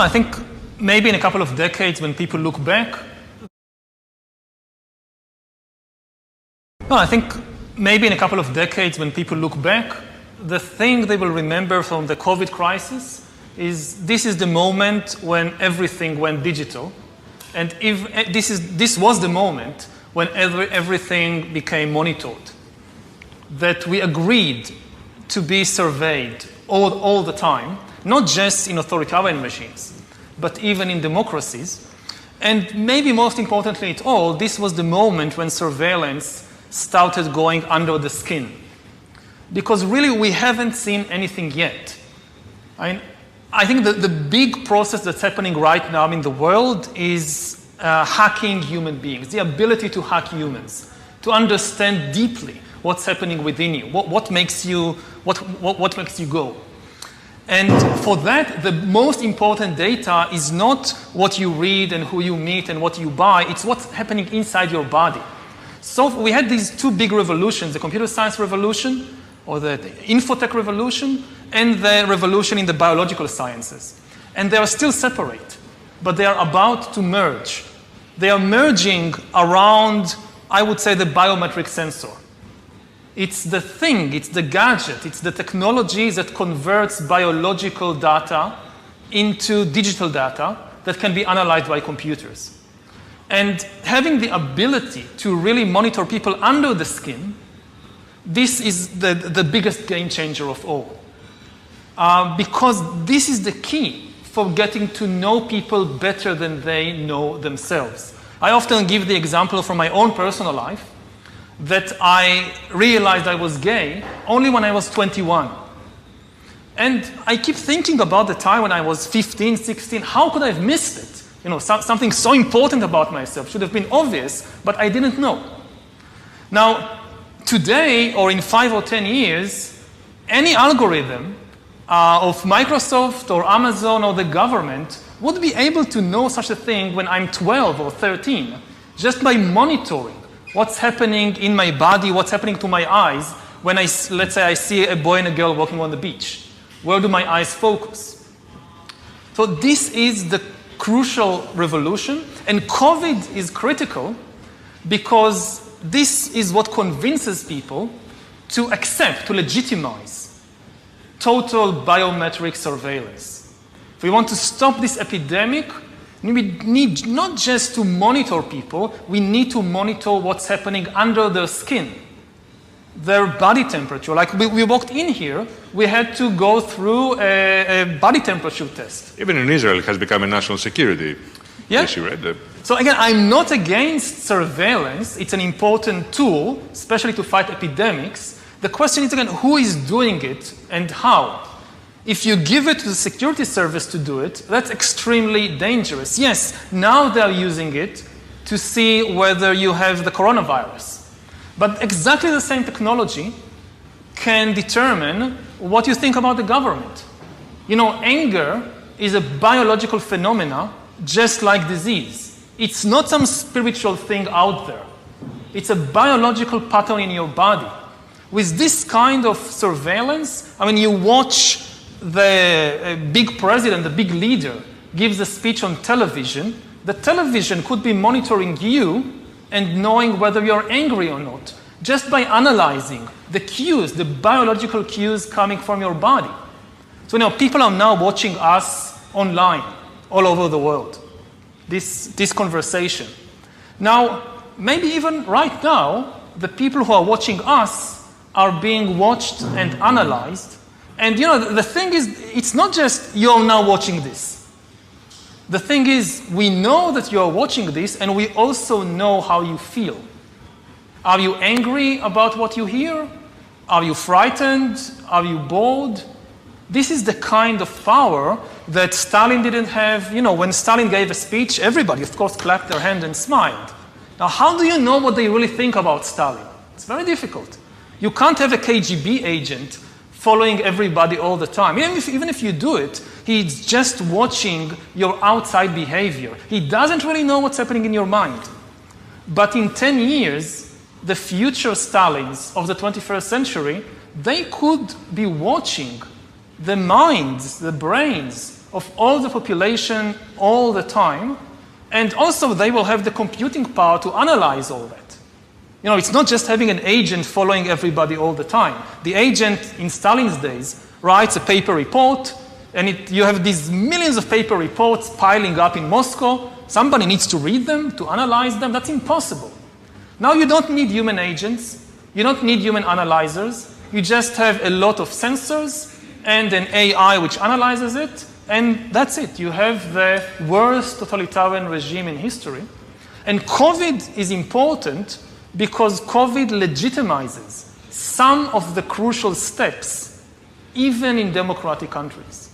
I think maybe in a couple of decades when people look back, the thing they will remember from the COVID crisis is this is the moment when everything went digital. And if this was the moment when everything became monitored, that we agreed to be surveyed all the time, not just in authoritarian regimes, but even in democracies. And maybe most importantly at all, this was the moment when surveillance started going under the skin. Because really we haven't seen anything yet. I think that the big process that's happening right now in the world is hacking human beings, the ability to hack humans, to understand deeply what's happening within you, what makes you go. And for that, the most important data is not what you read and who you meet and what you buy, it's what's happening inside your body. So we had these two big revolutions, the computer science revolution, or the infotech revolution, and the revolution in the biological sciences. And they are still separate, but they are about to merge. They are merging around, I would say, the biometric sensor. It's the thing, it's the gadget, it's the technology that converts biological data into digital data that can be analyzed by computers. And having the ability to really monitor people under the skin, this is the biggest game changer of all. Because this is the key for getting to know people better than they know themselves. I often give the example from my own personal life that I realized I was gay only when I was 21. And I keep thinking about the time when I was 15, 16, how could I have missed it? You know, something so important about myself should have been obvious, but I didn't know. Now, today, or in 5 or 10 years, any algorithm of Microsoft or Amazon or the government would be able to know such a thing when I'm 12 or 13, just by monitoring what's happening in my body, what's happening to my eyes when let's say I see a boy and a girl walking on the beach. Where do my eyes focus? So this is the crucial revolution, and COVID is critical because this is what convinces people to accept, to legitimize total biometric surveillance. If we want to stop this epidemic, we need not just to monitor people, we need to monitor what's happening under their skin, their body temperature. Like we walked in here, we had to go through a body temperature test. Even in Israel, it has become a national security issue, right? So again, I'm not against surveillance. It's an important tool, especially to fight epidemics. The question is, again, who is doing it and how? If you give it to the security service to do it, that's extremely dangerous. Yes, now they're using it to see whether you have the coronavirus. But exactly the same technology can determine what you think about the government. You know, anger is a biological phenomena just like disease. It's not some spiritual thing out there. It's a biological pattern in your body. With this kind of surveillance, I mean, you watch the big president, the big leader, gives a speech on television. The television could be monitoring you and knowing whether you're angry or not, just by analyzing the cues, the biological cues coming from your body. So, you know, people are now watching us online, all over the world, this conversation. Now, maybe even right now, the people who are watching us are being watched and analyzed. And, you know, the thing is, it's not just you're now watching this. The thing is, we know that you're watching this, and we also know how you feel. Are you angry about what you hear? Are you frightened? Are you bored? This is the kind of power that Stalin didn't have. You know, when Stalin gave a speech, everybody, of course, clapped their hand and smiled. Now, how do you know what they really think about Stalin? It's very difficult. You can't have a KGB agent following everybody all the time. Even if you do it, he's just watching your outside behavior. He doesn't really know what's happening in your mind. But in 10 years, the future Stalins of the 21st century, they could be watching the minds, the brains of all the population all the time, and also they will have the computing power to analyze all that. You know, it's not just having an agent following everybody all the time. The agent in Stalin's days writes a paper report, and you have these millions of paper reports piling up in Moscow. Somebody needs to read them, to analyze them. That's impossible. Now you don't need human agents. You don't need human analyzers. You just have a lot of sensors and an AI which analyzes it, and that's it. You have the worst totalitarian regime in history. And COVID is important because COVID legitimizes some of the crucial steps, even in democratic countries.